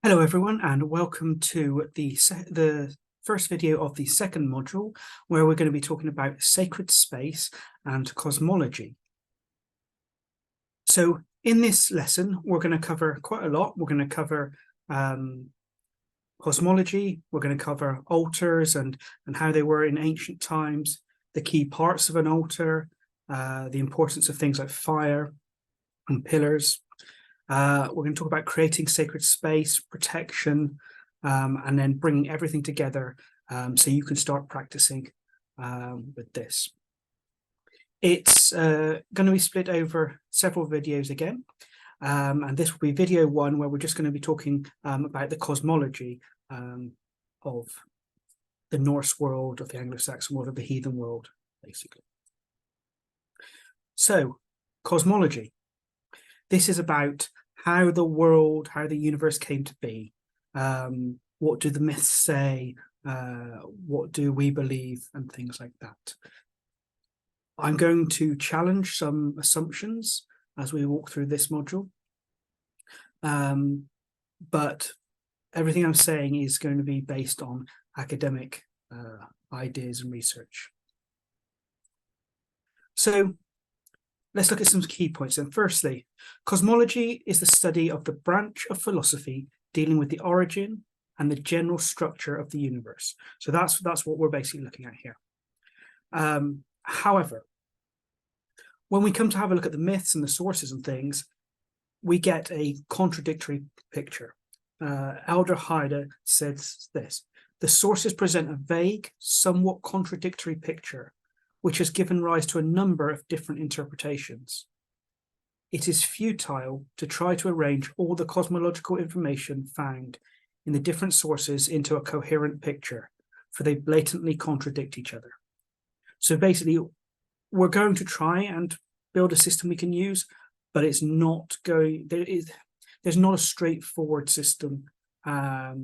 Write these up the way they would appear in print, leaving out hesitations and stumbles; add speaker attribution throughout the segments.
Speaker 1: Hello everyone, and welcome to the first video of the second module, where we're going to be talking about sacred space and cosmology. So in this lesson, we're going to cover quite a lot. We're going to cover cosmology, we're going to cover altars and how they were in ancient times, the key parts of an altar, the importance of things like fire and pillars. We're going to talk about creating sacred space, protection, and then bringing everything together so you can start practicing with this. It's going to be split over several videos again, and this will be video one, where we're just going to be talking about the cosmology of the Norse world, of the Anglo-Saxon world, of the heathen world, basically. So, cosmology. This is about how the world, how the universe came to be. What do the myths say? What do we believe? And things like that. I'm going to challenge some assumptions as we walk through this module. But everything I'm saying is going to be based on academic ideas and research. So, let's look at some key points. And firstly, cosmology is the study of the branch of philosophy dealing with the origin and the general structure of the universe. So that's what we're basically looking at here. However, when we come to have a look at the myths and the sources and things, we get a contradictory picture. Elder Haida says this: the sources present a vague, somewhat contradictory picture, which has given rise to a number of different interpretations. It is futile to try to arrange all the cosmological information found in the different sources into a coherent picture, for they blatantly contradict each other. So basically, we're going to try and build a system we can use, but it's not going, there's not a straightforward system for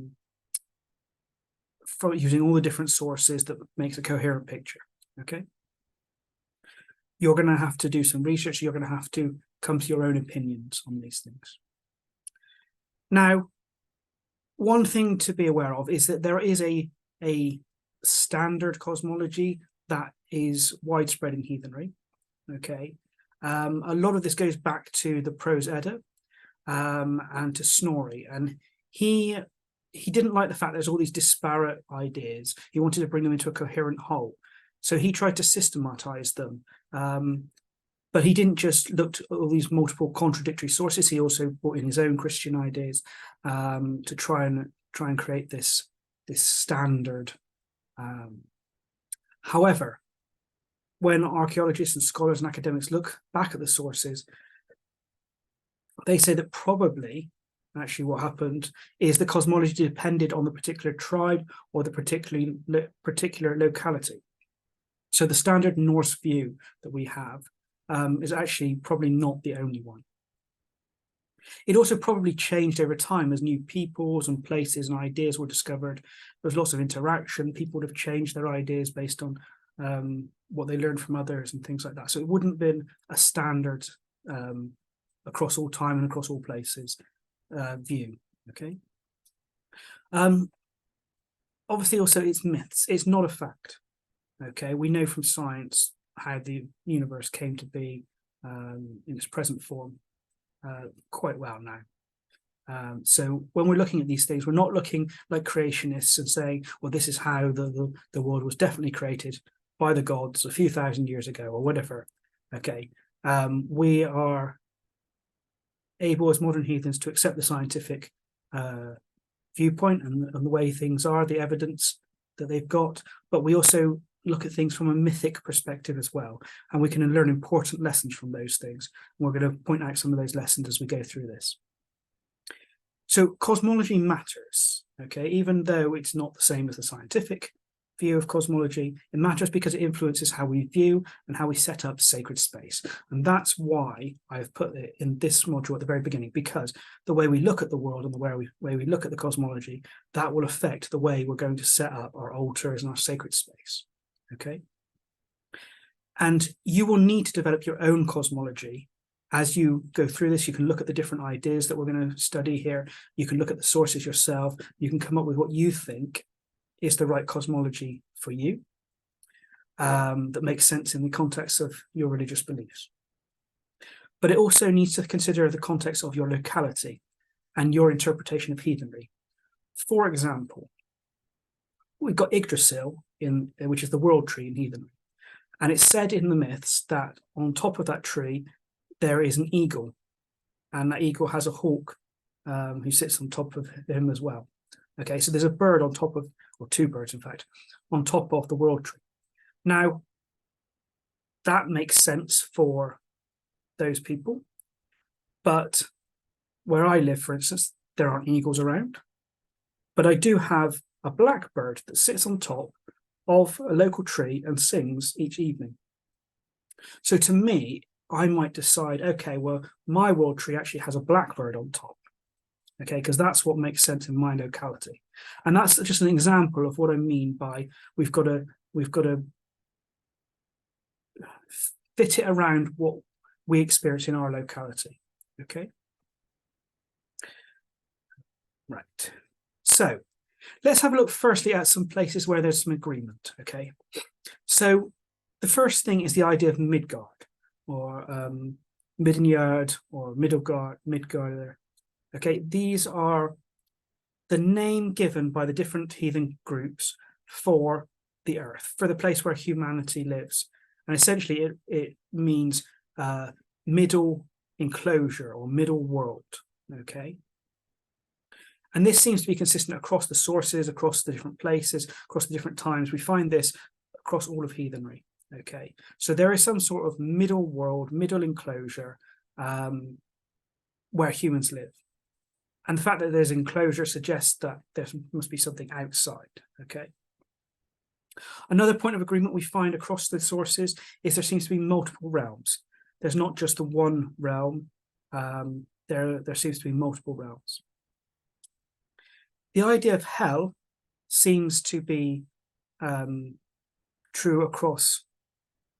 Speaker 1: using all the different sources that makes a coherent picture, okay? You're going to have to do some research. You're going to have to come to your own opinions on these things. Now, one thing to be aware of is that there is a standard cosmology that is widespread in heathenry. Okay, a lot of this goes back to the Prose Edda and to Snorri, and he didn't like the fact there's all these disparate ideas. He wanted to bring them into a coherent whole. So he tried to systematize them. But he didn't just look at all these multiple contradictory sources. He also brought in his own Christian ideas to try and create this standard. However, when archaeologists and scholars and academics look back at the sources, they say that probably actually what happened is the cosmology depended on the particular tribe or the particular locality. So the standard Norse view that we have is actually probably not the only one. It also probably changed over time as new peoples and places and ideas were discovered. There was lots of interaction. People would have changed their ideas based on what they learned from others and things like that. So it wouldn't have been a standard across all time and across all places view, okay? Obviously also it's myths. It's not a fact. Okay, we know from science how the universe came to be in its present form quite well now. So when we're looking at these things, we're not looking like creationists and saying, well, this is how the world was definitely created by the gods a few thousand years ago or whatever. Okay, we are able as modern heathens to accept the scientific viewpoint and the way things are, the evidence that they've got, but we also look at things from a mythic perspective as well, and we can learn important lessons from those things. And we're going to point out some of those lessons as we go through this. So cosmology matters, okay, even though it's not the same as the scientific view of cosmology. It matters because it influences how we view and how we set up sacred space. And that's why I've put it in this module at the very beginning, because the way we look at the world and the way we look at the cosmology, that will affect the way we're going to set up our altars and our sacred space. Okay, and you will need to develop your own cosmology As you go through this, you can look at the different ideas that we're going to study here. You can look at the sources yourself. You can come up with what you think is the right cosmology for you, that makes sense in the context of your religious beliefs. But it also needs to consider the context of your locality and your interpretation of heathenry. For example, we've got Yggdrasil, which is the world tree in heathenry. And it's said in the myths that on top of that tree, there is an eagle, and that eagle has a hawk who sits on top of him as well. Okay, so there's a bird on top of, or two birds, in fact, on top of the world tree. Now, that makes sense for those people, but where I live, for instance, there aren't eagles around, but I do have a blackbird that sits on top of a local tree and sings each evening. So to me, I might decide, okay, well, my world tree actually has a blackbird on top, okay, because that's what makes sense in my locality. And that's just an example of what I mean by we've got to fit it around what we experience in our locality, okay? Right. So let's have a look firstly at some places where there's some agreement, okay? So the first thing is the idea of Midgard, or Midgard, or Midgard. Okay, these are the name given by the different heathen groups for the earth, for the place where humanity lives. And essentially it means middle enclosure or middle world, okay? And this seems to be consistent across the sources, across the different places, across the different times. We find this across all of heathenry. Okay, so there is some sort of middle world, middle enclosure where humans live. And the fact that there's enclosure suggests that there must be something outside, okay? Another point of agreement we find across the sources is there seems to be multiple realms. There's not just the one realm, there seems to be multiple realms. The idea of hell seems to be true across,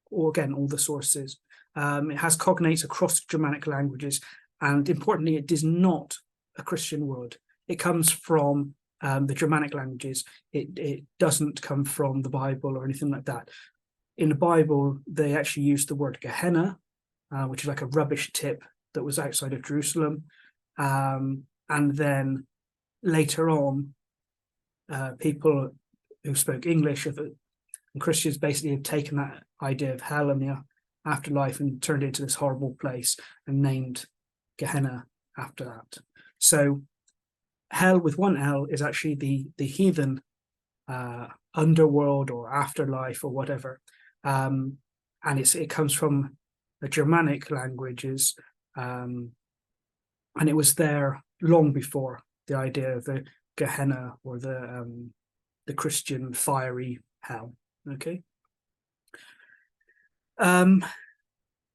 Speaker 1: or again, all the sources. It has cognates across Germanic languages, and importantly, it is not a Christian word. It comes from the Germanic languages. It doesn't come from the Bible or anything like that. In the Bible, they actually used the word Gehenna, which is like a rubbish tip that was outside of Jerusalem. And then later on, people who spoke English and Christians basically have taken that idea of hell and the afterlife and turned it into this horrible place and named Gehenna after that. So hell with one L is actually the heathen underworld or afterlife or whatever. And it comes from the Germanic languages, and it was there long before the idea of the Gehenna or the Christian fiery hell. Okay.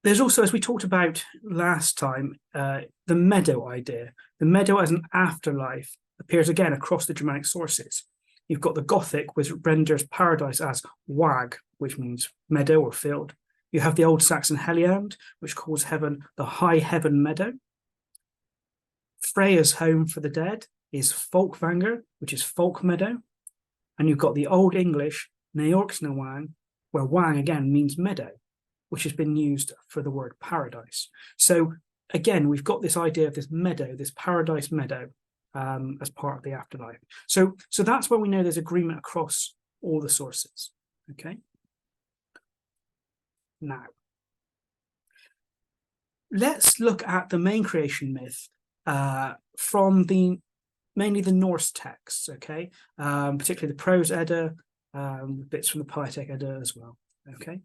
Speaker 1: There's also, as we talked about last time, the meadow idea. The meadow as an afterlife appears again across the Germanic sources. You've got the Gothic, which renders paradise as wag, which means meadow or field. You have the Old Saxon Heliand, which calls heaven the high heaven meadow. Freya's home for the dead is Folkvanger, which is folk meadow. And you've got the Old English Neorxnawang, where wang again means meadow, which has been used for the word paradise. So again, we've got this idea of this meadow, this paradise meadow, as part of the afterlife. So that's where we know there's agreement across all the sources. Okay. Now, let's look at the main creation myth from mainly the Norse texts. Okay, particularly the Prose Edda, bits from the Poetic Edda as well. Okay.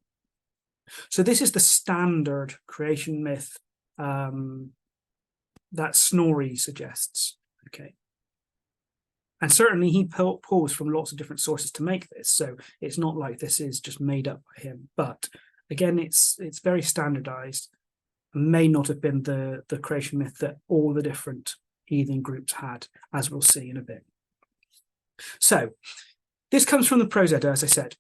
Speaker 1: So this is the standard creation myth that Snorri suggests, okay? And certainly he pulls from lots of different sources to make this, so it's not like this is just made up by him. But again, it's very standardized, and may not have been the creation myth that all the different heathen groups had, as we'll see in a bit. So this comes from the Prose Edda, as I said.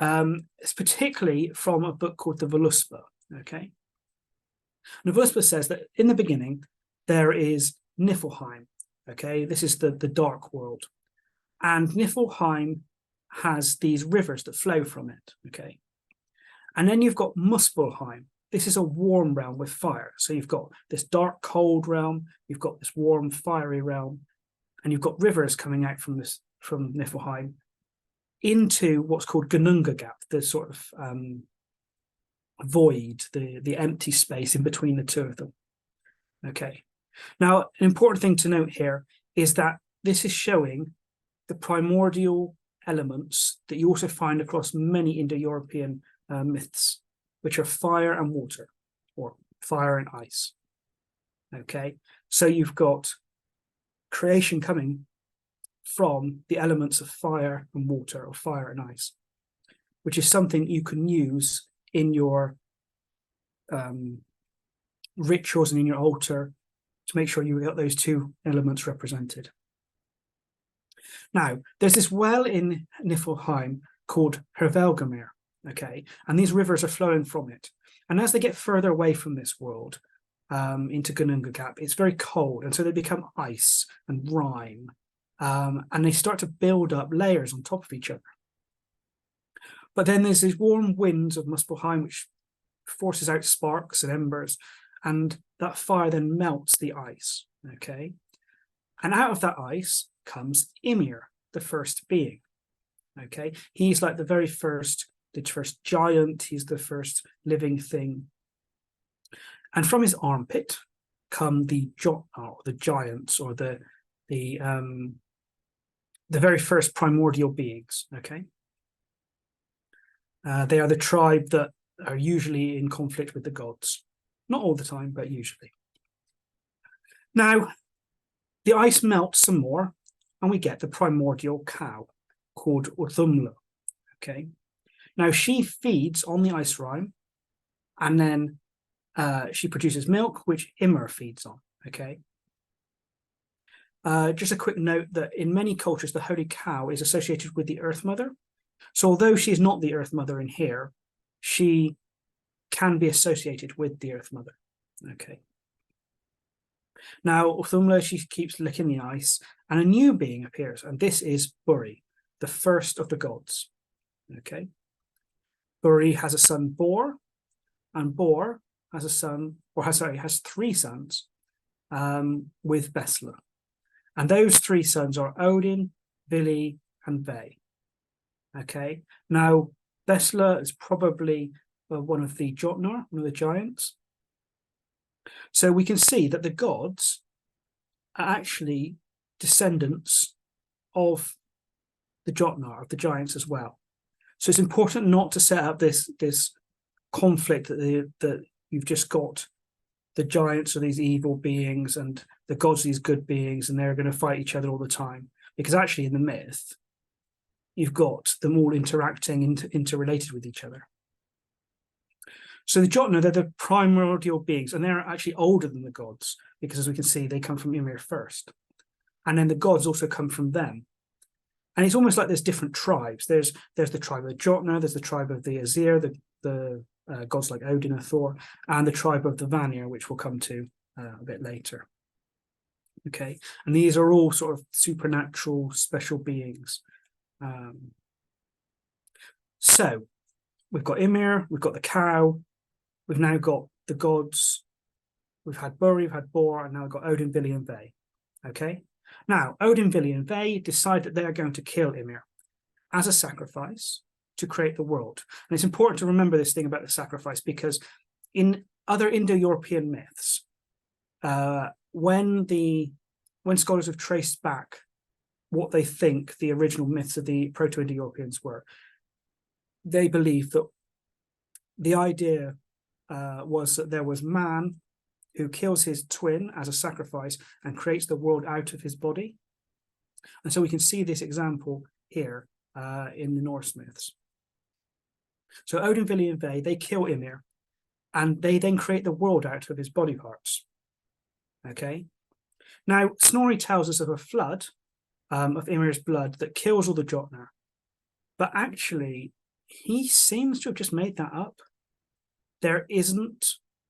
Speaker 1: It's particularly from a book called the Voluspa, okay? And Voluspa says that in the beginning, there is Niflheim. Okay, this is the dark world. And Niflheim has these rivers that flow from it. Okay. And then you've got Muspelheim. This is a warm realm with fire. So you've got this dark, cold realm, you've got this warm, fiery realm, and you've got rivers coming out from Niflheim into what's called Gununga Gap, the sort of void, the empty space in between the two of them. Okay. Now, an important thing to note here is that this is showing the primordial elements that you also find across many Indo-European myths, which are fire and water, or fire and ice. Okay, so you've got creation coming from the elements of fire and water, or fire and ice, which is something you can use in your rituals and in your altar to make sure you get those two elements represented. Now, there's this well in Niflheim called Hervelgamir, okay, and these rivers are flowing from it. And as they get further away from this world, into Gununga Gap, it's very cold, and so they become ice and rime, and they start to build up layers on top of each other. But then there's these warm winds of Muspelheim, which forces out sparks and embers, and that fire then melts the ice, okay? And out of that ice comes Ymir, the first being, okay? He's like the first giant, he's the first living thing. And from his armpit come the giants, or the very first primordial beings, okay? They are the tribe that are usually in conflict with the gods. Not all the time, but usually. Now, the ice melts some more, and we get the primordial cow called Uthumla, okay? Now, she feeds on the ice rime, and then she produces milk, which Ymir feeds on, okay? Just a quick note that in many cultures, the holy cow is associated with the Earth Mother. So although she's not the Earth Mother in here, she can be associated with the Earth Mother, okay? Now, Uthumla, she keeps licking the ice, and a new being appears, and this is Buri, the first of the gods, okay? Buri has a son, Bor, and Bor has a son, has three sons with Besla. And those three sons are Odin, Vili, and Ve. Okay, now Besla is probably one of the Jotnar, one of the giants. So we can see that the gods are actually descendants of the Jotnar, of the giants as well. So it's important not to set up this conflict that you've just got the giants are these evil beings and the gods are these good beings, and they're going to fight each other all the time. Because actually in the myth, you've got them all interacting, interrelated with each other. So the Jotnar, they're the primordial beings, and they're actually older than the gods, because as we can see, they come from Ymir first. And then the gods also come from them. And it's almost like there's different tribes. There's the tribe of the Jotnar, there's the tribe of the Azir, the gods like Odin and Thor, and the tribe of the Vanir, which we'll come to a bit later. Okay, and these are all sort of supernatural, special beings. So we've got Ymir, we've got the cow, we've now got the gods, we've had Buri, we've had Bor, and now we've got Odin, Vili, and Ve. Okay, now Odin, Vili, and Ve decide that they are going to kill Ymir as a sacrifice to create the world. And it's important to remember this thing about the sacrifice, because in other Indo-European myths, when scholars have traced back what they think the original myths of the Proto-Indo-Europeans were, they believe that the idea was that there was man who kills his twin as a sacrifice and creates the world out of his body. And so we can see this example here in the Norse myths. So Odin, Vili, and Ve, they kill Ymir, and they then create the world out of his body parts. Okay. Now, Snorri tells us of a flood of Ymir's blood that kills all the Jotnar. But actually, he seems to have just made that up. There isn't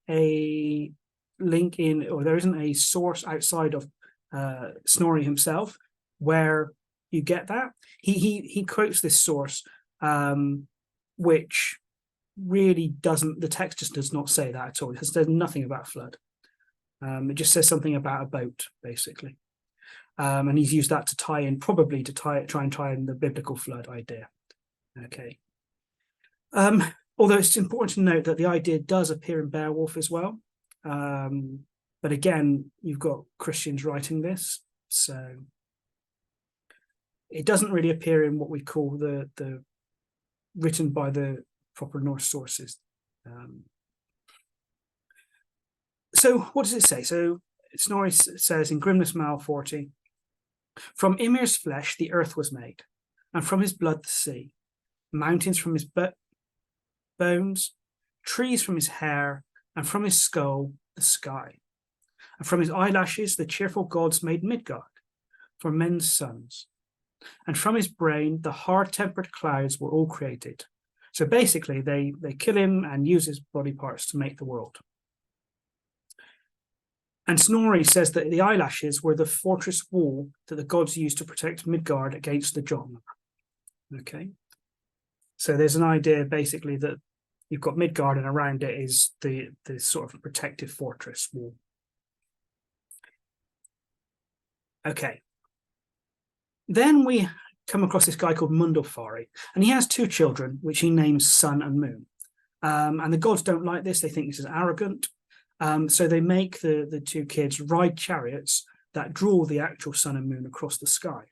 Speaker 1: a link in, or there isn't a source outside of Snorri himself where you get that. He quotes this source, which really doesn't, the text just does not say that at all. It says nothing about flood. It just says something about a boat, basically. And he's used that to tie in, probably to try and tie in the biblical flood idea. Okay. Although it's important to note that the idea does appear in Beowulf as well. But again, you've got Christians writing this, so it doesn't really appear in what we call the written by the proper Norse sources. So what does it say? So Snorri says in Grimnus Mal 40, from Ymir's flesh the earth was made, and from his blood the sea, mountains from his bones, trees from his hair, and from his skull the sky. And from his eyelashes the cheerful gods made Midgard for men's sons. And from his brain the hard-tempered clouds were all created. So basically they kill him and use his body parts to make the world. And Snorri says that the eyelashes were the fortress wall that the gods used to protect Midgard against the Jotnar. Okay. So there's an idea basically that you've got Midgard and around it is the sort of protective fortress wall. Okay. Then we come across this guy called Mundilfari, and he has two children, which he names Sun and Moon. And the gods don't like this. They think this is arrogant. So they make the two kids ride chariots that draw the actual sun and moon across the sky.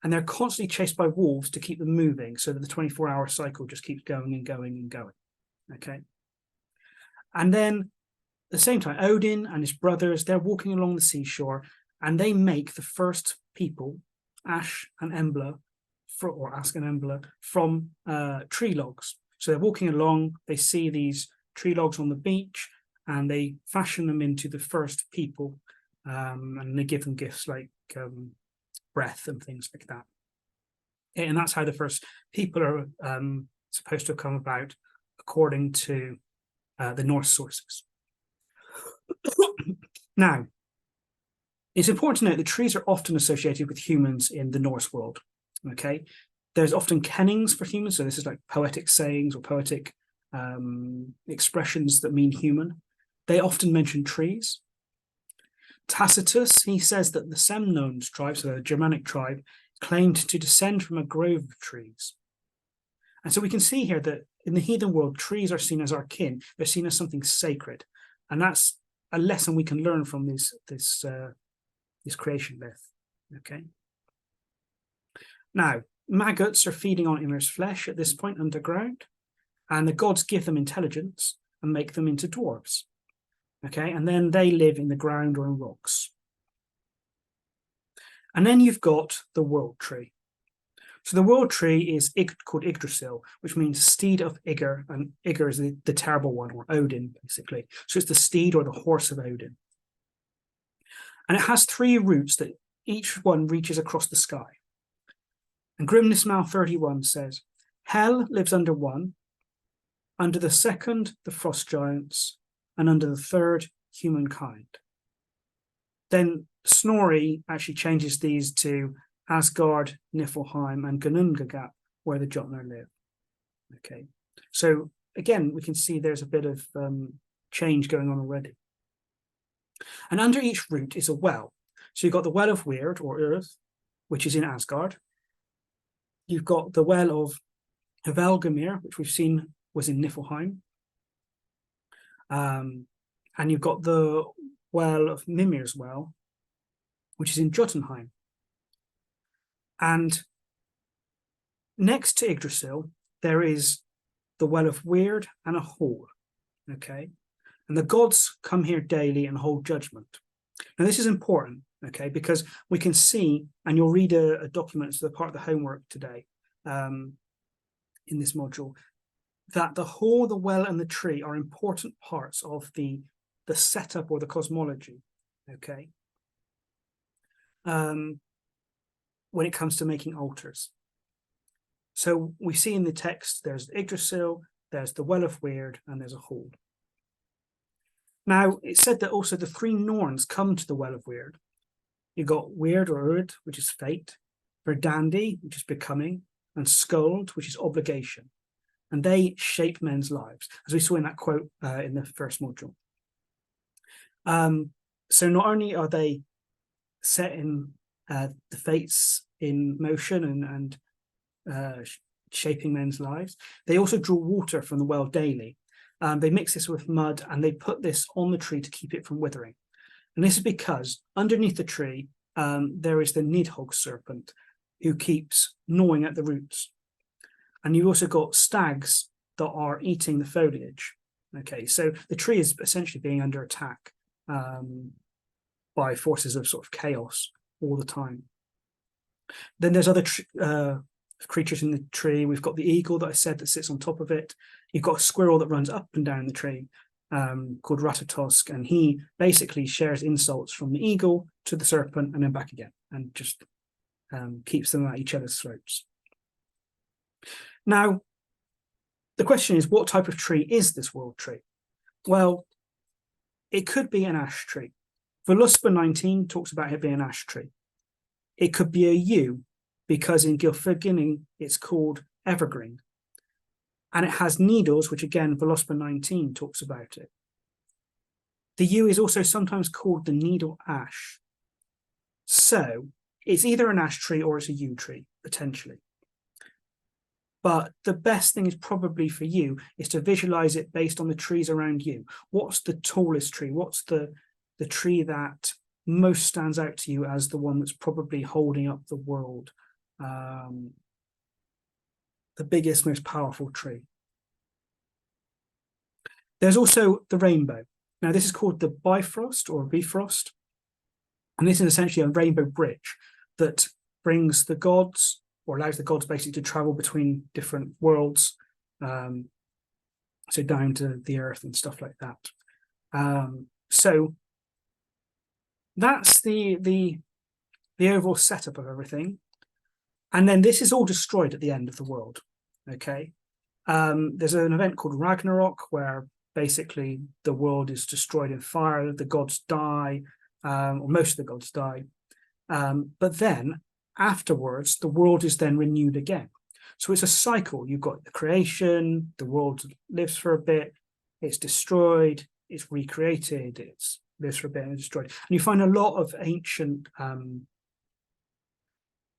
Speaker 1: And they're constantly chased by wolves to keep them moving so that the 24-hour cycle just keeps going and going and going. Okay. And then at the same time, Odin and his brothers, they're walking along the seashore, and they make the first people, Ash and Embla, from tree logs. So they're walking along, they see these tree logs on the beach, and they fashion them into the first people, and they give them gifts like breath and things like that. And that's how the first people are supposed to have come about, according to the Norse sources. Now, it's important to note that trees are often associated with humans in the Norse world. Okay, there's often kennings for humans, so this is like poetic sayings or poetic expressions that mean human. They often mention trees. Tacitus, he says that the Semnones tribe, so the Germanic tribe, claimed to descend from a grove of trees. And so we can see here that in the heathen world, trees are seen as our kin. They're seen as something sacred. And that's a lesson we can learn from this creation myth. Okay. Now, maggots are feeding on Ymir's flesh at this point underground, and the gods give them intelligence and make them into dwarves. Okay, and then they live in the ground or in rocks. And then you've got the world tree. So the world tree is called Yggdrasil, which means steed of Ygr, and Ygr is the terrible one, or Odin, basically. So it's the steed or the horse of Odin. And it has three roots that each one reaches across the sky. And Grimnus Mal 31 says, Hel lives under one, under the second, the frost giants, and under the third, humankind. Then Snorri actually changes these to Asgard, Niflheim, and Ginnungagap, where the Jotnar live. Okay, so again, we can see there's a bit of change going on already. And under each root is a well. So you've got the Well of Weird, or Earth, which is in Asgard. You've got the Well of Helgelmir, which we've seen was in Niflheim. And you've got the Well of Mimir's Well, which is in Jotunheim. And next to Yggdrasil, there is the Well of Weird and a hall. Okay. And the gods come here daily and hold judgment. Now, this is important, okay, because we can see, and you'll read a document, so part of the homework today in this module, that the hall, the well, and the tree are important parts of the setup or the cosmology, okay, when it comes to making altars. So we see in the text, there's Yggdrasil, there's the Well of Weird, and there's a hall. Now, it's said that also the three Norns come to the Well of Weird. You've got Weird or Urd, which is fate, Verdandi, which is becoming, and Skuld, which is obligation. And they shape men's lives, as we saw in that quote in the first module. So not only are they setting the fates in motion and shaping men's lives, they also draw water from the well daily. They mix this with mud and they put this on the tree to keep it from withering. And this is because underneath the tree, there is the Nidhogg serpent who keeps gnawing at the roots. And you've also got stags that are eating the foliage. Okay, so the tree is essentially being under attack by forces of sort of chaos all the time. Then there's other creatures in the tree. We've got the eagle that I said that sits on top of it. You've got a squirrel that runs up and down the tree called Ratatosk, and he basically shares insults from the eagle to the serpent and then back again, and just keeps them at each other's throats. Now, the question is, what type of tree is this world tree? Well, it could be an ash tree. Voluspa 19 talks about it being an ash tree. It could be a yew, because in Gylfaginning it's called evergreen. And it has needles, which again, Voluspa 19 talks about it. The yew is also sometimes called the needle ash. So it's either an ash tree or it's a yew tree, potentially. But the best thing is probably for you is to visualize it based on the trees around you. What's the tallest tree? What's the tree that most stands out to you as the one that's probably holding up the world? The biggest, most powerful tree. There's also the rainbow. Now, this is called the Bifrost or Bifrost. And this is essentially a rainbow bridge that brings the gods, or allows the gods basically to travel between different worlds, so down to the earth and stuff like that. So that's the overall setup of everything. And then this is all destroyed at the end of the world, okay? There's an event called Ragnarok where basically the world is destroyed in fire, the gods die, or most of the gods die. But then afterwards, the world is then renewed again. So it's a cycle. You've got the creation, the world lives for a bit, it's destroyed, it's recreated, it's lives for a bit and destroyed. And you find a lot of ancient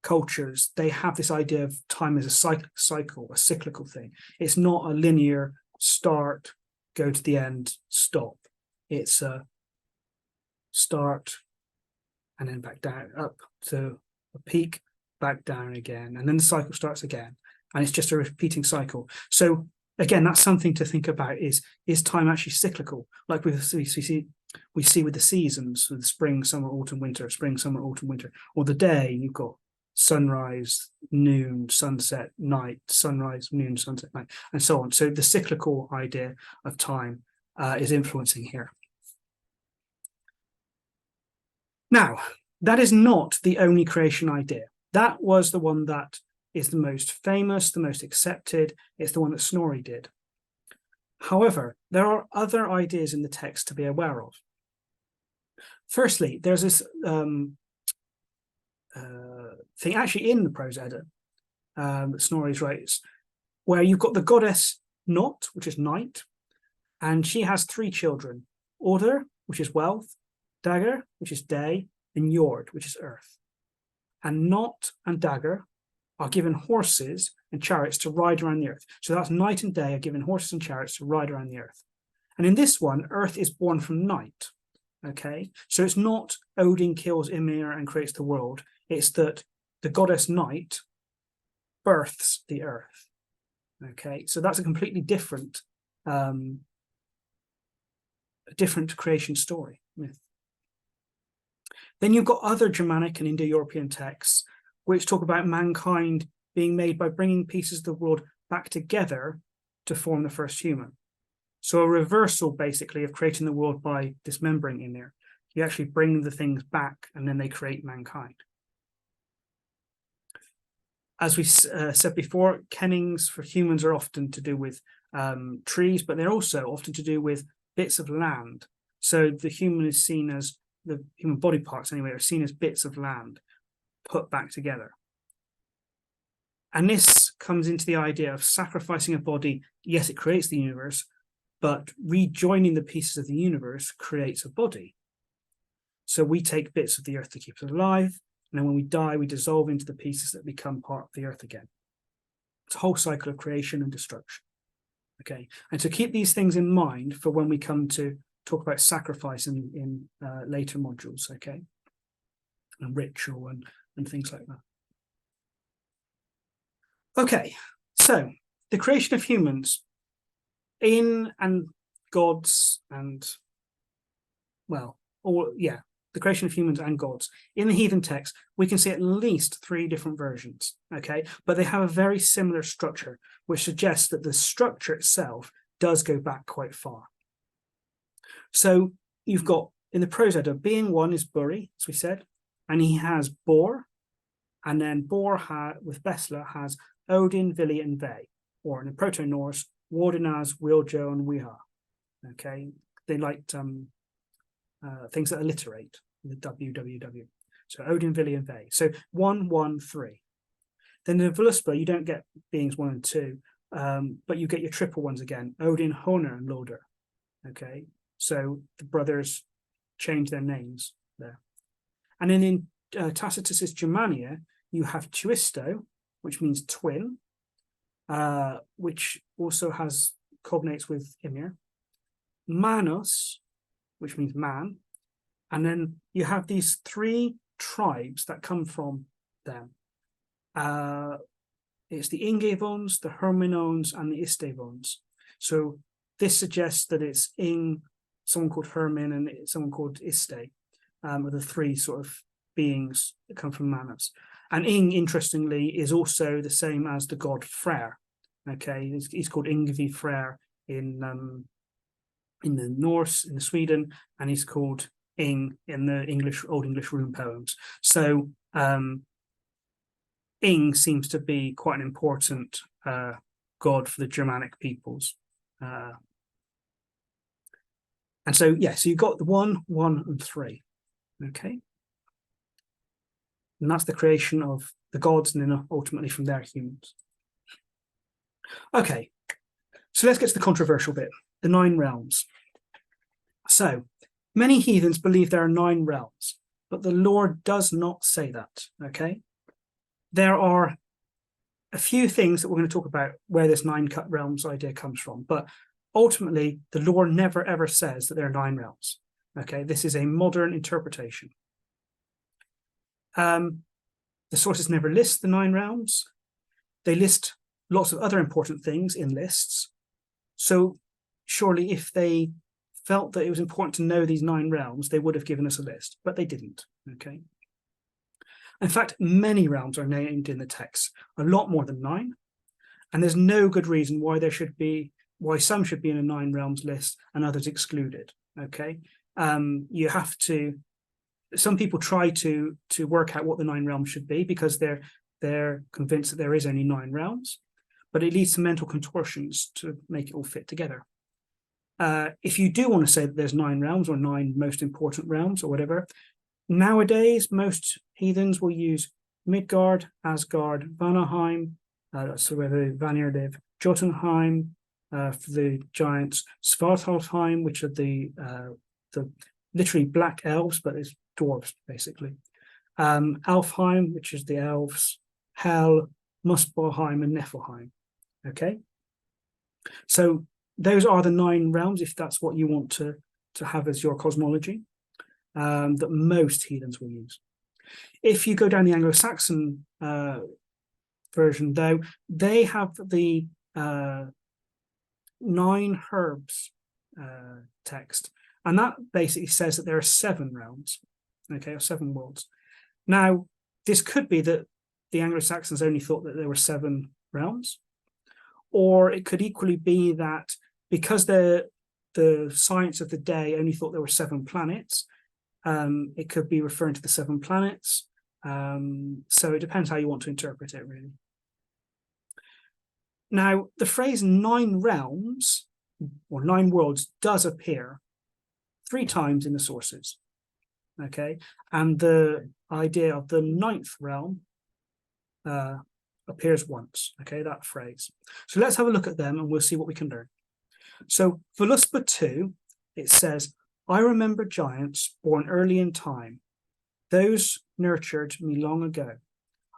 Speaker 1: cultures, they have this idea of time as a cycle, a cyclical thing. It's not a linear start, go to the end, stop. It's a start and then back down, up to a peak, back down again, and then the cycle starts again, and it's just a repeating cycle. So again, that's something to think about: is time actually cyclical, like we see with the seasons, with spring, summer, autumn, winter, spring, summer, autumn, winter, or the day? You've got sunrise, noon, sunset, night, sunrise, noon, sunset, night, and so on. So the cyclical idea of time is influencing here. Now, that is not the only creation idea. That was the one that is the most famous, the most accepted. It's the one that Snorri did. However, there are other ideas in the text to be aware of. Firstly, there's this thing actually in the Prose Edda that Snorri writes, where you've got the goddess Not, which is night, and she has 3 children: Order, which is wealth, Dagger, which is day, and Jord, which is earth. And Not and Dagger are given horses and chariots to ride around the earth. So that's night and day are given horses and chariots to ride around the earth. And in this one, earth is born from night. Okay, so it's not Odin kills Ymir and creates the world. It's that the goddess Night births the earth. Okay, so that's a completely different creation story, myth. Then you've got other Germanic and Indo-European texts which talk about mankind being made by bringing pieces of the world back together to form the first human. So a reversal, basically, of creating the world by dismembering in there. You actually bring the things back and then they create mankind. As we said before, kennings for humans are often to do with trees, but they're also often to do with bits of land. So the human is seen as, the human body parts anyway, are seen as bits of land put back together. And this comes into the idea of sacrificing a body. Yes, it creates the universe, but rejoining the pieces of the universe creates a body. So we take bits of the earth to keep us alive, and then when we die, we dissolve into the pieces that become part of the earth again. It's a whole cycle of creation and destruction. Okay, and to keep these things in mind for when we come to talk about sacrifice in later modules, okay, and ritual and things like that. Okay, so the creation of humans and gods and, well, the creation of humans and gods. In the heathen text, we can see at least 3 different versions, okay? But they have a very similar structure, which suggests that the structure itself does go back quite far. So you've got, in the Prose Edda, being one is Buri, as we said, and he has Bor, and then Bor with Besla has Odin, Vili, and Ve, or in the Proto-Norse, Wardenaz, Wiljo, and Wiha. Okay, they liked things that alliterate, the WWW. So Odin, Vili, and Ve. So 1, 1, 3. Then in the Völuspá, you don't get beings 1 and 2, but you get your triple ones again, Odin, Honor, and Loder. Okay, so the brothers change their names there. And then in Tacitus's Germania, you have Tuisto, which means twin, which also has cognates with Ymir. Manos, which means man. And then you have these 3 tribes that come from them. It's the Ingevons, the Herminones, and the Istevons. So this suggests that it's someone called Hermin and someone called Iste, are the 3 sort of beings that come from Manos. And Ing, interestingly, is also the same as the god Freyr. Okay, he's called Ingvi Freyr in the Norse, in the Sweden, and he's called Ing in the Old English rune poems. So Ing seems to be quite an important god for the Germanic peoples. And so, so you've got the 1, 1, and 3. Okay. And that's the creation of the gods, and then ultimately from there, humans. Okay, so let's get to the controversial bit, the 9 realms. So many heathens believe there are 9 realms, but the lore does not say that, okay? There are a few things that we're going to talk about where this 9 cut realms idea comes from, but ultimately the lore never ever says that there are 9 realms, okay? This is a modern interpretation. The sources never list the 9 realms. They list lots of other important things in lists. So surely if they felt that it was important to know these 9 realms, they would have given us a list, but they didn't, okay? In fact, many realms are named in the text, a lot more than 9, and there's no good reason why why some should be in a 9 realms list and others excluded, okay? Some people try to work out what the 9 realms should be because they're convinced that there is only 9 realms, but it leads to mental contortions to make it all fit together. If you do want to say that there's 9 realms or 9 most important realms or whatever, nowadays most heathens will use Midgard, Asgard, Vanaheim, that's where the Vanir live, Jotunheim for the giants, Svartalfheim, which are the literally black elves, but it's dwarves basically. Alfheim, which is the elves, Hel, Muspelheim, and Niflheim. Okay, so those are the 9 realms, if that's what you want to have as your cosmology, that most heathens will use. If you go down the Anglo-Saxon version, though, they have the 9 herbs text, and that basically says that there are 7 realms, okay, or 7 worlds. Now, this could be that the Anglo-Saxons only thought that there were 7 realms, or it could equally be that because the science of the day only thought there were 7 planets, it could be referring to the 7 planets. So it depends how you want to interpret it, really. Now, the phrase 9 realms or 9 worlds does appear 3 times in the sources. Okay, and the idea of the 9th realm appears once. Okay, that phrase. So let's have a look at them and we'll see what we can learn. So Voluspa 2, it says, I remember giants born early in time. Those nurtured me long ago.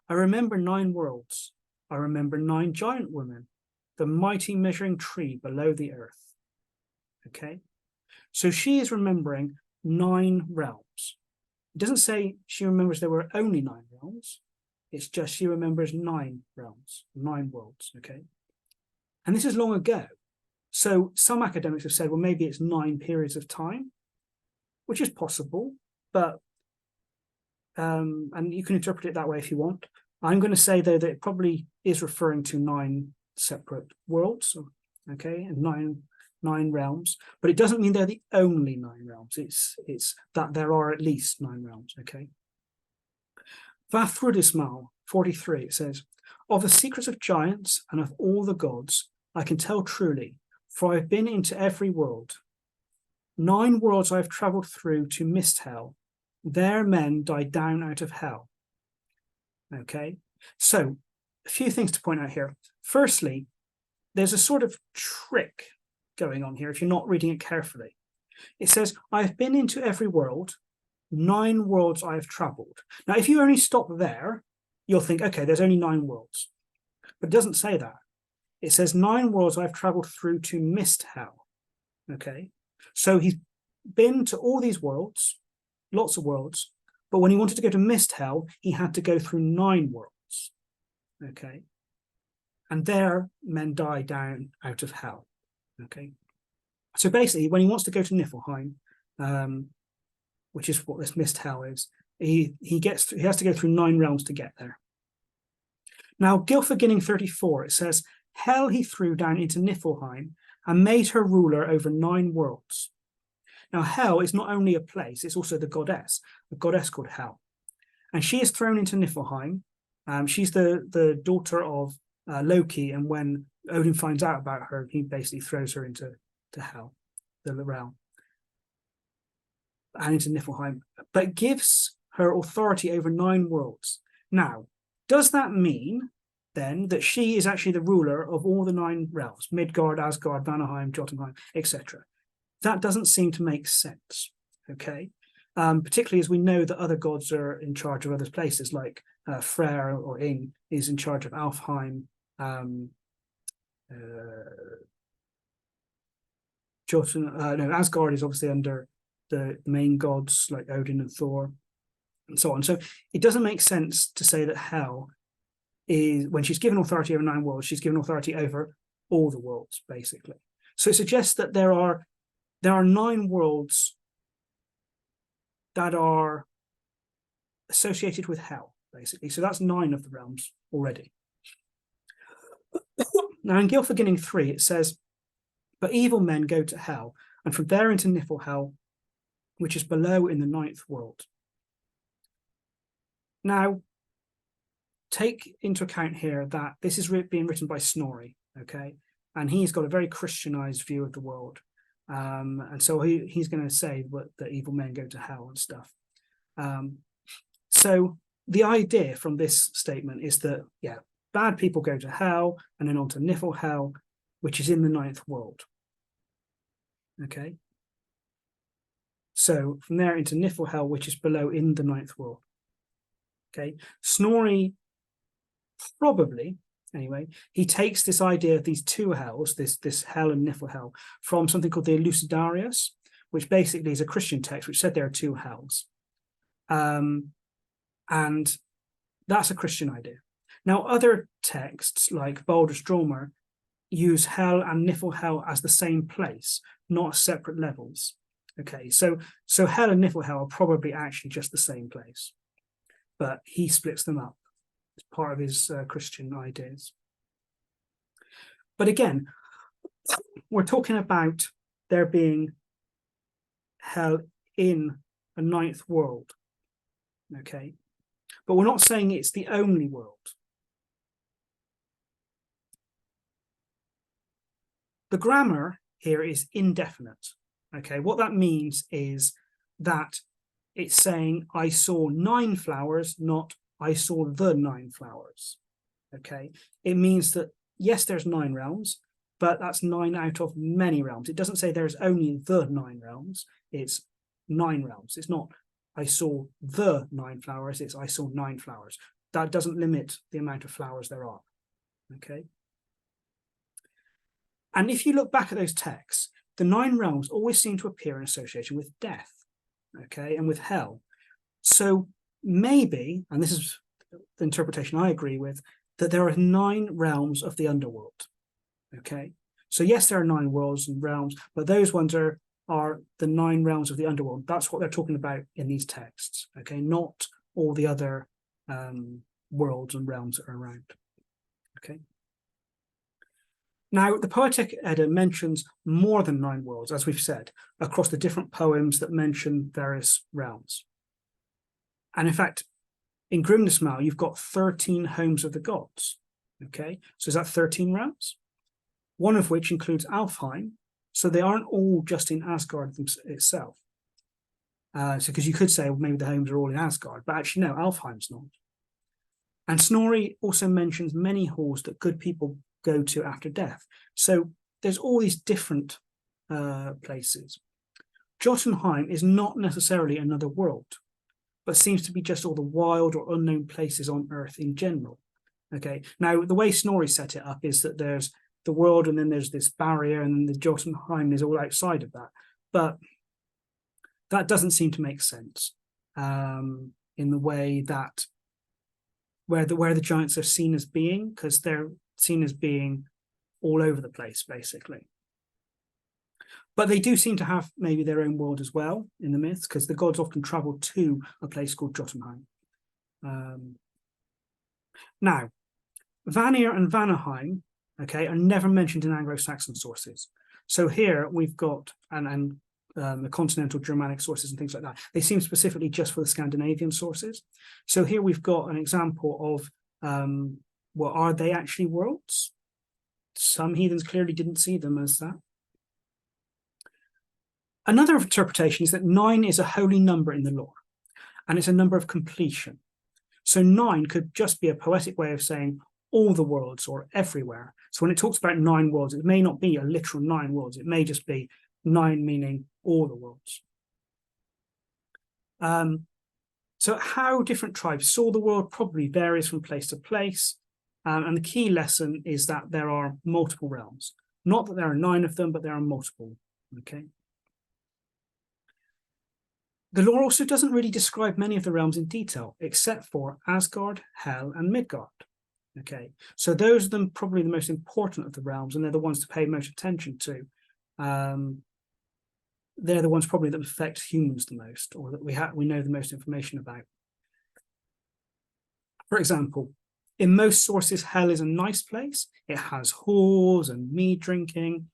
Speaker 1: I remember 9 worlds. I remember 9 giant women, the mighty measuring tree below the earth. Okay, so she is remembering 9 realms. It doesn't say she remembers there were only 9 realms. It's just she remembers 9 realms, 9 worlds. Okay, and this is long ago. So some academics have said, well, maybe it's 9 periods of time, which is possible, but and you can interpret it that way if you want. I'm going to say, though, that it probably is referring to 9 separate worlds, okay, and nine realms, but it doesn't mean they're the only 9 realms. It's that there are at least 9 realms, okay. Vathrodismal 43, it says, of the secrets of giants and of all the gods, I can tell truly, for I've been into every world. 9 worlds I've travelled through to mist hell. There men died down out of hell. Okay, so a few things to point out here. Firstly, there's a sort of trick going on here if you're not reading it carefully. It says, I've been into every world, 9 worlds I have travelled. Now, if you only stop there, you'll think, okay, there's only 9 worlds. But it doesn't say that. It says 9 worlds I've travelled through to mist hell. Okay, so he's been to all these worlds, lots of worlds, but when he wanted to go to mist hell, he had to go through 9 worlds. Okay, and there men die down out of hell. Okay, so basically, when he wants to go to Niflheim, which is what this mist hell is, he has to go through 9 realms to get there. Now, Gylfaginning 34, it says, hell he threw down into Niflheim and made her ruler over 9 worlds. Now, hell is not only a place, it's also the goddess called Hel. And she is thrown into Niflheim. She's the daughter of Loki, and when Odin finds out about her, he basically throws her into Hel, the realm, and into Niflheim, but gives her authority over 9 worlds. Now, does that mean then that she is actually the ruler of all the 9 realms, Midgard, Asgard, Vanaheim, Jotunheim, etc.? That doesn't seem to make sense, okay? Particularly as we know that other gods are in charge of other places, like Freyr or Ing is in charge of Alfheim. Asgard is obviously under the main gods like Odin and Thor, and so on. So it doesn't make sense to say that Hel is, when she's given authority over 9 worlds, she's given authority over all the worlds, basically. So it suggests that there are 9 worlds that are associated with Hel, basically. So that's 9 of the realms already. Now, in Gylfaginning 3, it says, but evil men go to Hel, and from there into Niflhel, which is below in the 9th world. Now, take into account here that this is being written by Snorri, okay? And he's got a very Christianized view of the world. And so he's going to say that evil men go to hell and stuff. So the idea from this statement is that, yeah, bad people go to hell and then on to Niflhel, which is in the 9th world. Okay. So from there into Niflhel, which is below in the 9th world. Okay. Snorri probably, anyway, he takes this idea of these 2 hells, this hell and Niflhel, from something called the Elucidarius, which basically is a Christian text which said there are 2 hells. And that's a Christian idea. Now, other texts like Baldur's Dromar use hell and Niflhel as the same place, not separate levels. Okay, so hell and Niflhel are probably actually just the same place, but he splits them up as part of his Christian ideas. But again, we're talking about there being hell in a 9th world, okay? But we're not saying it's the only world. The grammar here is indefinite, Okay, what that means is that it's saying I saw 9 flowers, not I saw the 9 flowers. Okay, it means that yes, there's 9 realms, but that's 9 out of many realms. It doesn't say there's only the 9 realms, it's 9 realms. It's not I saw the 9 flowers, it's I saw 9 flowers. That doesn't limit the amount of flowers there are. Okay. And if you look back at those texts, the 9 realms always seem to appear in association with death, okay, and with hell. So maybe, and this is the interpretation I agree with, that there are 9 realms of the underworld, okay? So yes, there are 9 worlds and realms, but those ones are the 9 realms of the underworld. That's what they're talking about in these texts, okay? Not all the other worlds and realms that are around, okay? Now, the Poetic Edda mentions more than 9 worlds, as we've said, across the different poems that mention various realms. And in fact, in Grimnismal, you've got 13 homes of the gods. Okay, so is that 13 realms? One of which includes Alfheim, so they aren't all just in Asgard itself. So because you could say, well, maybe the homes are all in Asgard, but actually no, Alfheim's not. And Snorri also mentions many halls that good people go to after death. So there's all these different places. Jotunheim is not necessarily another world, but seems to be just all the wild or unknown places on Earth in general. Okay, now the way Snorri set it up is that there's the world and then there's this barrier and the Jotunheim is all outside of that. But that doesn't seem to make sense in the way that where the giants are seen as being, because they're seen as being all over the place, basically. But they do seem to have maybe their own world as well in the myths, because the gods often travel to a place called Jotunheim. Now, Vanir and Vanaheim, okay, are never mentioned in Anglo-Saxon sources. So here we've got, the continental Germanic sources and things like that, they seem specifically just for the Scandinavian sources. So here we've got an example of, well, are they actually worlds? Some heathens clearly didn't see them as that. Another interpretation is that 9 is a holy number in the lore, and it's a number of completion. So 9 could just be a poetic way of saying all the worlds or everywhere. So when it talks about 9 worlds, it may not be a literal 9 worlds. It may just be 9 meaning all the worlds. So how different tribes saw the world probably varies from place to place. And the key lesson is that there are multiple realms. Not that there are 9 of them, but there are multiple, okay? The lore also doesn't really describe many of the realms in detail, except for Asgard, Hel, and Midgard. Okay, so those are them probably the most important of the realms, and they're the ones to pay most attention to. They're the ones probably that affect humans the most, or that we know the most information about. For example, in most sources, Hel is a nice place. It has halls and mead drinking,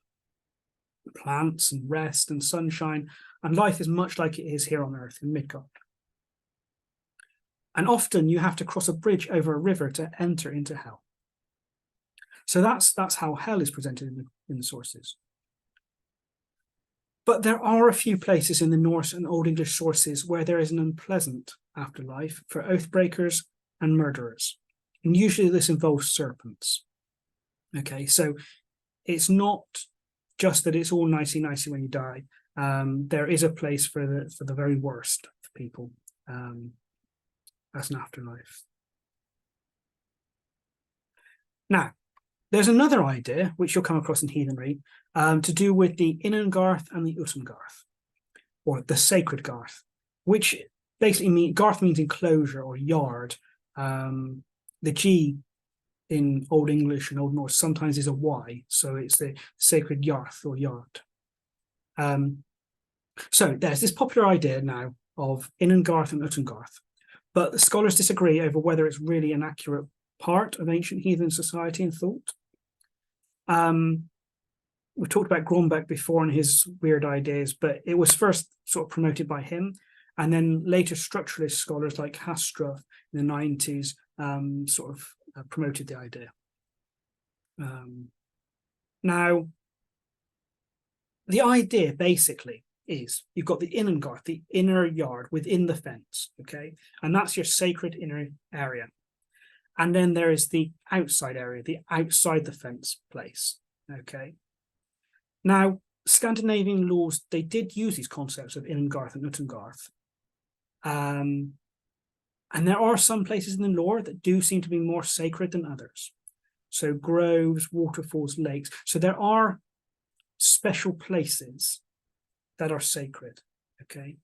Speaker 1: plants and rest and sunshine, and life is much like it is here on Earth in Midgard. And often you have to cross a bridge over a river to enter into Hel. So that's how Hel is presented in the sources. But there are a few places in the Norse and Old English sources where there is an unpleasant afterlife for oathbreakers and murderers. And usually this involves serpents. Okay, so it's not just that it's all nicey when you die. There is a place for the very worst of people as an afterlife. Now, there's another idea, which you'll come across in Heathenry, to do with the Innengarth and the Utengarth, or the sacred Garth, which basically means, Garth means enclosure or yard. The G in Old English and Old Norse sometimes is a Y, so it's the sacred Yarth or yard. So there's this popular idea now of Innengarth and Utengarth, but the scholars disagree over whether it's really an accurate part of ancient heathen society and thought. We talked about Grombeck before and his weird ideas, but it was first sort of promoted by him, and then later structuralist scholars like Hastra in the 90s sort of promoted the idea. Now, the idea basically is. You've got the Innengarth, the inner yard within the fence, okay? And that's your sacred inner area. And then there is the outside area, the outside the fence place, okay? Now, Scandinavian laws, they did use these concepts of Innengarth and Utengarth. And there are some places in the lore that do seem to be more sacred than others. So groves, waterfalls, lakes. So there are special places that are sacred, okay?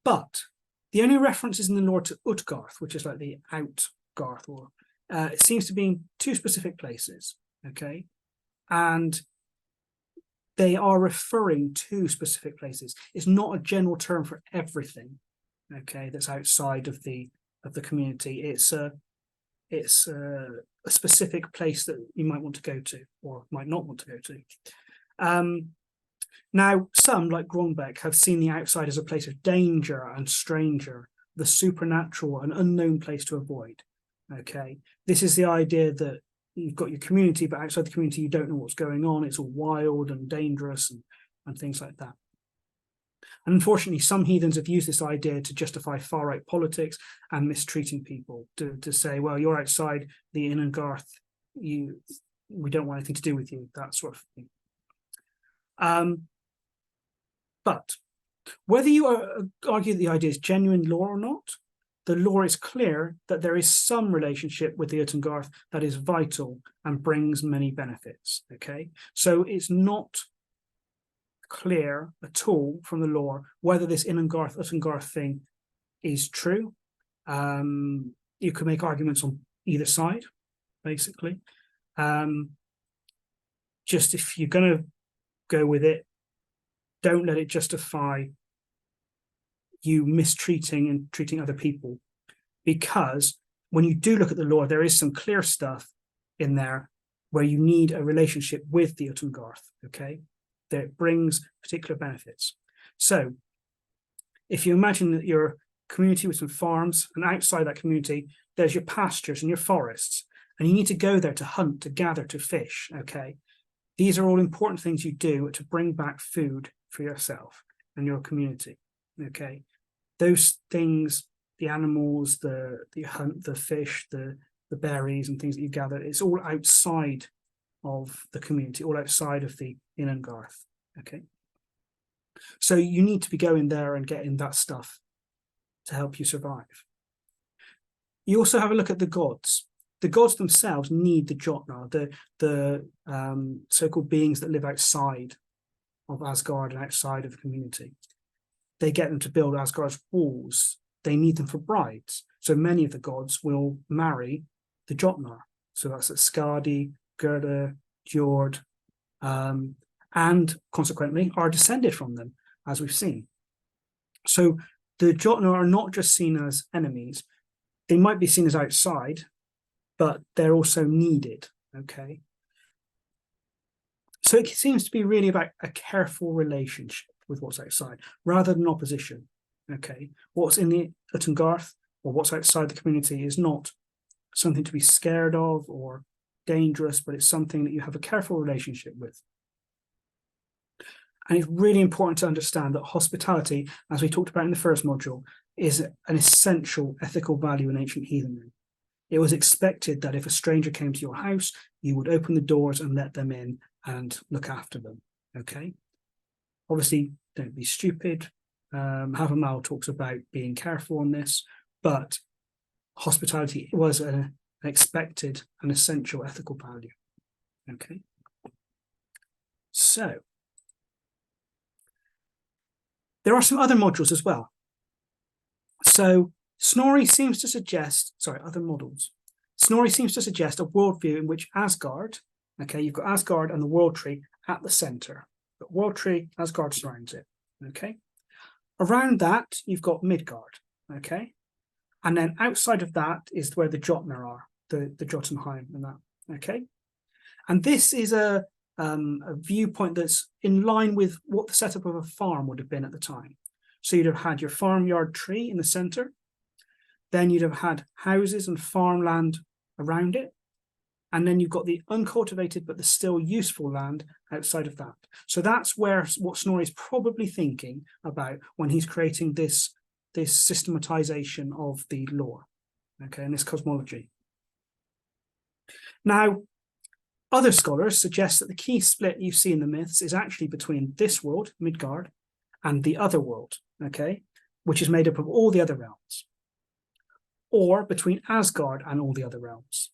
Speaker 1: But the only references in the lore to Utgarth, which is like the Outgarth, or it seems to be in two specific places, okay? And they are referring to specific places. It's not a general term for everything, okay, that's outside of the community. It's a specific place that you might want to go to or might not want to go to. Now, some, like Grombeck, have seen the outside as a place of danger and stranger, the supernatural and unknown place to avoid. Okay, this is the idea that you've got your community, but outside the community, you don't know what's going on. It's all wild and dangerous and things like that. And unfortunately, some heathens have used this idea to justify far-right politics and mistreating people, to say, well, you're outside the Innengarth, we don't want anything to do with you, that sort of thing. But whether you argue that the idea is genuine lore or not, the lore is clear that there is some relationship with the Utengarth that is vital and brings many benefits, okay? So it's not clear at all from the lore whether this Innengarth, Utengarth thing is true. You could make arguments on either side, basically. Just if you're going to go with it, don't let it justify you mistreating and treating other people, because when you do look at the lore, there is some clear stuff in there where you need a relationship with the Utengarth, okay, that brings particular benefits. So if you imagine that you're a community with some farms, and outside that community, there's your pastures and your forests, and you need to go there to hunt, to gather, to fish, okay? These are all important things you do to bring back food for yourself and your community, okay? Those things, the animals, the hunt, the fish, the berries and things that you gather, it's all outside of the community, all outside of the Innengarth, okay? So you need to be going there and getting that stuff to help you survive. You also have a look at the gods. The gods themselves need the Jotnar, the so-called beings that live outside of Asgard and outside of the community. They get them to build Asgard's walls. They need them for brides. So many of the gods will marry the Jotnar. So that's Skadi, Gerda, Jord, and consequently are descended from them, as we've seen. So the Jotnar are not just seen as enemies. They might be seen as outside, but they're also needed, okay? So it seems to be really about a careful relationship with what's outside, rather than opposition, okay? What's in the Utengarth or what's outside the community is not something to be scared of or dangerous, but it's something that you have a careful relationship with. And it's really important to understand that hospitality, as we talked about in the first module, is an essential ethical value in ancient heathenry. It was expected that if a stranger came to your house, you would open the doors and let them in and look after them, okay? Obviously, don't be stupid. Havermal talks about being careful on this, but hospitality was an expected and essential ethical value, okay? So, there are some other modules as well. So, Snorri seems to suggest, other models. Snorri seems to suggest a worldview in which Asgard, okay, you've got Asgard and the World Tree at the center. But World Tree, Asgard surrounds it, okay? Around that, you've got Midgard, okay? And then outside of that is where the Jotnar are, the Jotunheim and that, okay? And this is a viewpoint that's in line with what the setup of a farm would have been at the time. So you'd have had your farmyard tree in the center, then you'd have had houses and farmland around it, And then you've got the uncultivated but the still useful land outside of that. So that's what Snorri is probably thinking about when he's creating this systematization of the lore, okay, and this cosmology. Now, other scholars suggest that the key split you see in the myths is actually between this world, Midgard, and the other world, okay, which is made up of all the other realms, or between Asgard and all the other realms.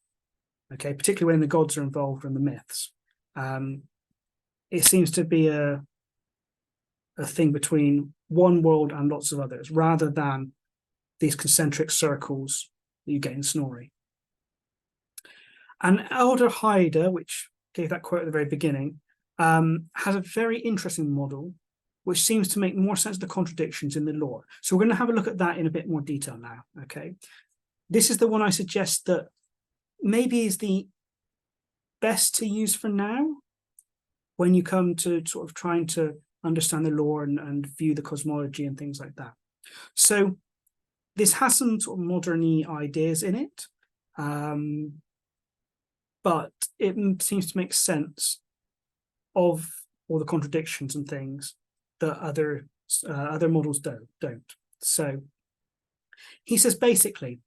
Speaker 1: Okay, particularly when the gods are involved in the myths. It seems to be a thing between one world and lots of others, rather than these concentric circles that you get in Snorri. And Elder Haida, which gave that quote at the very beginning, has a very interesting model, which seems to make more sense of the contradictions in the lore. So we're going to have a look at that in a bit more detail now, okay? This is the one I suggest that maybe is the best to use for now when you come to sort of trying to understand the lore and view the cosmology and things like that. So this has some sort of modern-y ideas in it, but it seems to make sense of all the contradictions and things that other models don't. So he says basically,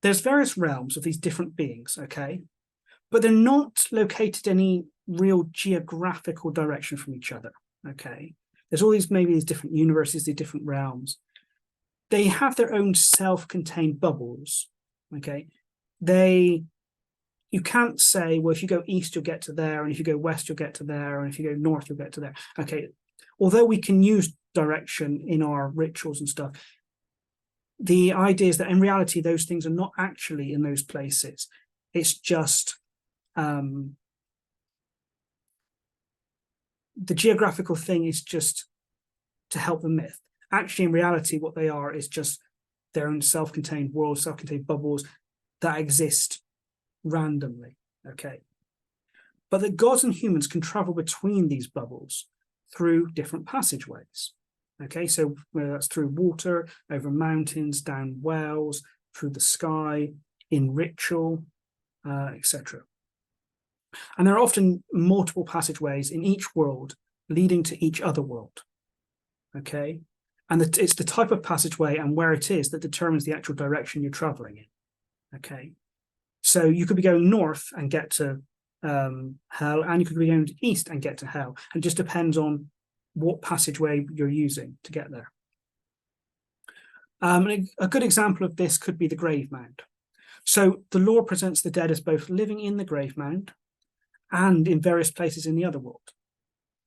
Speaker 1: there's various realms of these different beings, okay? But they're not located any real geographical direction from each other, okay? There's all these, maybe these different universes, these different realms. They have their own self-contained bubbles, okay? You can't say, well, if you go east, you'll get to there, and if you go west, you'll get to there, and if you go north, you'll get to there, okay? Although we can use direction in our rituals and stuff, the idea is that in reality, those things are not actually in those places. It's just the geographical thing is just to help the myth. Actually, in reality, what they are is just their own self-contained worlds, self-contained bubbles that exist randomly, okay? But the gods and humans can travel between these bubbles through different passageways. Okay, so whether that's through water, over mountains, down wells, through the sky, in ritual, etc. And there are often multiple passageways in each world leading to each other world. Okay, and it's the type of passageway and where it is that determines the actual direction you're traveling in. Okay, so you could be going north and get to hell, and you could be going east and get to hell. It just depends on what passageway you're using to get there. A good example of this could be the grave mound. So the lore presents the dead as both living in the grave mound and in various places in the other world,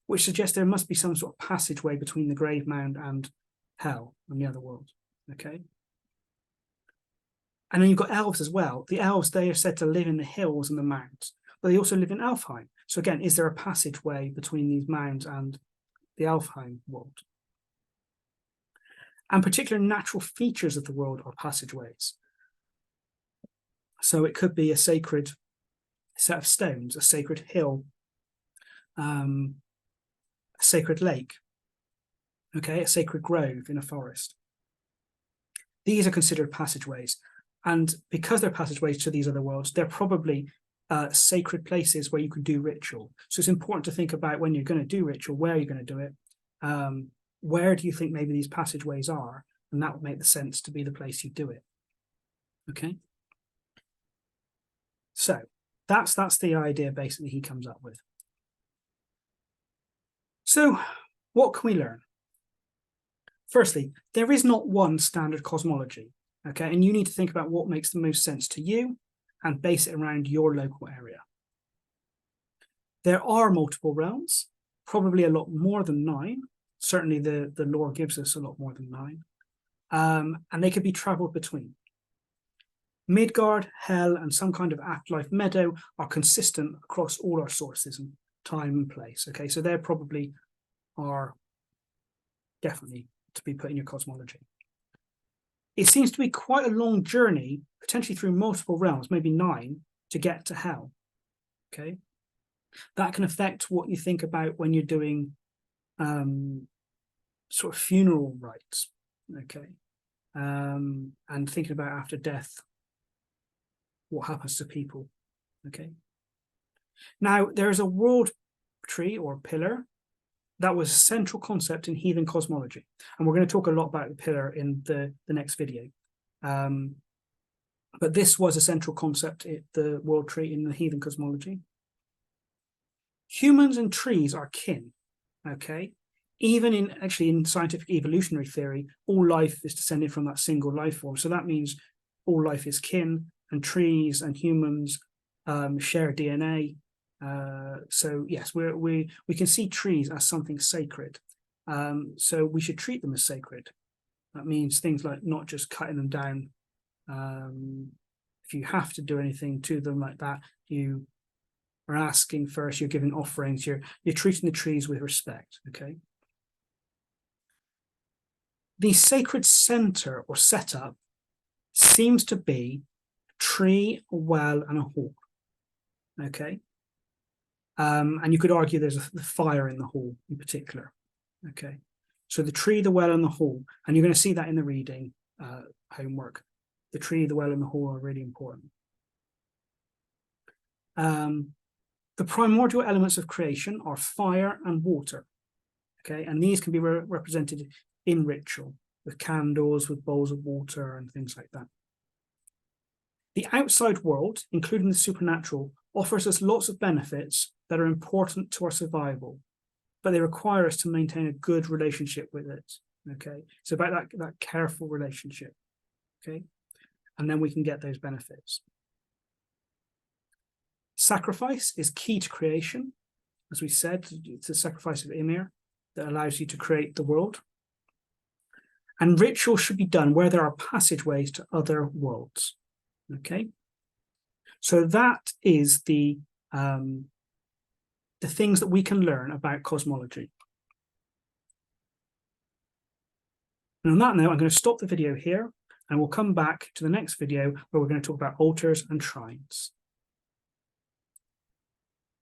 Speaker 1: which suggests there must be some sort of passageway between the grave mound and hell and the other world, okay? And then you've got elves as well. The elves, they are said to live in the hills and the mounds, but they also live in Elfheim. So again, is there a passageway between these mounds and the Elfheim world? And particular natural features of the world are passageways. So it could be a sacred set of stones, a sacred hill, a sacred lake, okay, a sacred grove in a forest. These are considered passageways. And because they're passageways to these other worlds, they're probably sacred places where you can do ritual. So it's important to think about when you're going to do ritual, where you're going to do it, where do you think maybe these passageways are, and that would make the sense to be the place you do it. Okay. So that's the idea basically he comes up with. So what can we learn? Firstly, there is not one standard cosmology, okay? And you need to think about what makes the most sense to you and base it around your local area. There are multiple realms, probably a lot more than 9. Certainly the lore gives us a lot more than 9. And they could be traveled between. Midgard, Hell, and some kind of afterlife meadow are consistent across all our sources and time and place. Okay, so they probably are definitely to be put in your cosmology. It seems to be quite a long journey, potentially through multiple realms, maybe 9, to get to Hell. Okay, that can affect what you think about when you're doing sort of funeral rites. Okay, and thinking about after death, what happens to people. Okay, Now, there is a world tree or pillar that was a central concept in heathen cosmology. And we're going to talk a lot about the pillar in the next video. But this was a central concept in the world tree in the heathen cosmology. Humans and trees are kin, okay? Even in scientific evolutionary theory, all life is descended from that single life form. So that means all life is kin, and trees and humans share DNA. So yes, we can see trees as something sacred. So we should treat them as sacred. That means things like not just cutting them down. If you have to do anything to them like that, you are asking first, you're giving offerings, you're treating the trees with respect, okay? The sacred center or setup seems to be a tree, a well, and a hall, okay? And you could argue there's the fire in the hall in particular, okay? So the tree, the well, and the hall, and you're going to see that in the reading homework. The tree, the well, and the hall are really important. The primordial elements of creation are fire and water, okay? And these can be represented in ritual with candles, with bowls of water and things like that. The outside world, including the supernatural, offers us lots of benefits that are important to our survival, but they require us to maintain a good relationship with it, okay? It's about that careful relationship, okay? And then we can get those benefits. Sacrifice is key to creation. As we said, it's the sacrifice of Ymir that allows you to create the world. And ritual should be done where there are passageways to other worlds, okay? So that is the things that we can learn about cosmology. And on that note, I'm going to stop the video here, and we'll come back to the next video where we're going to talk about altars and shrines.